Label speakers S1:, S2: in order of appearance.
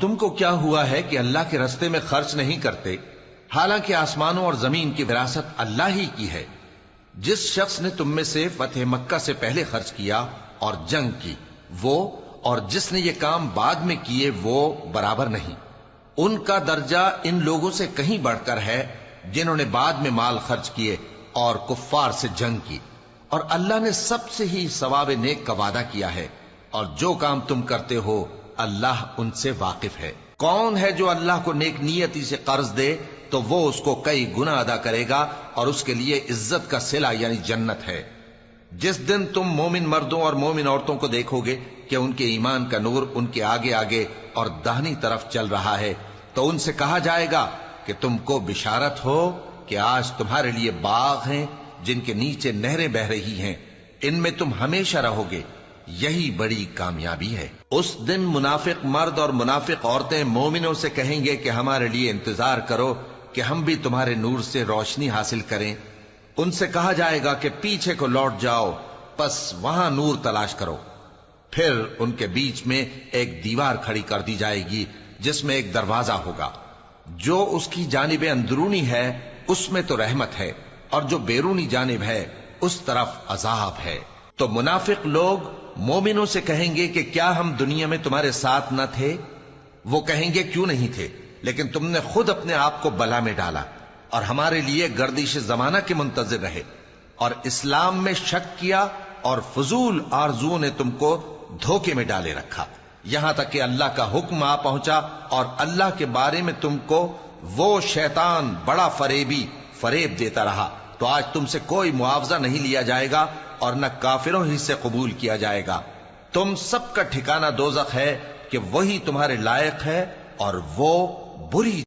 S1: تم کو کیا ہوا ہے کہ اللہ کے رستے میں خرچ نہیں کرتے، حالانکہ آسمانوں اور زمین کی وراثت اللہ ہی کی ہے؟ جس شخص نے تم میں سے فتح مکہ سے پہلے خرچ کیا اور جنگ کی، وہ اور جس نے یہ کام بعد میں کیے وہ برابر نہیں۔ ان کا درجہ ان لوگوں سے کہیں بڑھ کر ہے جنہوں نے بعد میں مال خرچ کیے اور کفار سے جنگ کی، اور اللہ نے سب سے ہی ثواب نیک کا وعدہ کیا ہے، اور جو کام تم کرتے ہو اللہ ان سے واقف ہے۔ کون ہے جو اللہ کو نیک نیتی سے قرض دے تو وہ اس کو کئی گنا ادا کرے گا، اور اس کے لیے عزت کا صلہ یعنی جنت ہے۔ جس دن تم مومن مردوں اور مومن عورتوں کو دیکھو گے کہ ان کے ایمان کا نور ان کے آگے آگے اور داہنی طرف چل رہا ہے، تو ان سے کہا جائے گا کہ تم کو بشارت ہو کہ آج تمہارے لیے باغ ہیں جن کے نیچے نہریں بہ رہی ہیں، ان میں تم ہمیشہ رہو گے، یہی بڑی کامیابی ہے۔ اس دن منافق مرد اور منافق عورتیں مومنوں سے کہیں گے کہ ہمارے لیے انتظار کرو کہ ہم بھی تمہارے نور سے روشنی حاصل کریں۔ ان سے کہا جائے گا کہ پیچھے کو لوٹ جاؤ، پس وہاں نور تلاش کرو۔ پھر ان کے بیچ میں ایک دیوار کھڑی کر دی جائے گی جس میں ایک دروازہ ہوگا، جو اس کی جانب اندرونی ہے اس میں تو رحمت ہے، اور جو بیرونی جانب ہے اس طرف عذاب ہے۔ تو منافق لوگ مومنوں سے کہیں گے کہ کیا ہم دنیا میں تمہارے ساتھ نہ تھے؟ وہ کہیں گے کیوں نہیں تھے، لیکن تم نے خود اپنے آپ کو بلا میں ڈالا اور ہمارے لیے گردش زمانہ کے منتظر رہے، اور اسلام میں شک کیا، اور فضول آرزوؤں نے تم کو دھوکے میں ڈالے رکھا، یہاں تک کہ اللہ کا حکم آ پہنچا اور اللہ کے بارے میں تم کو وہ شیطان بڑا فریبی فریب دیتا رہا۔ تو آج تم سے کوئی معاوضہ نہیں لیا جائے گا اور نہ کافروں ہی سے قبول کیا جائے گا۔ تم سب کا ٹھکانہ دوزخ ہے کہ وہی تمہارے لائق ہے، اور وہ بری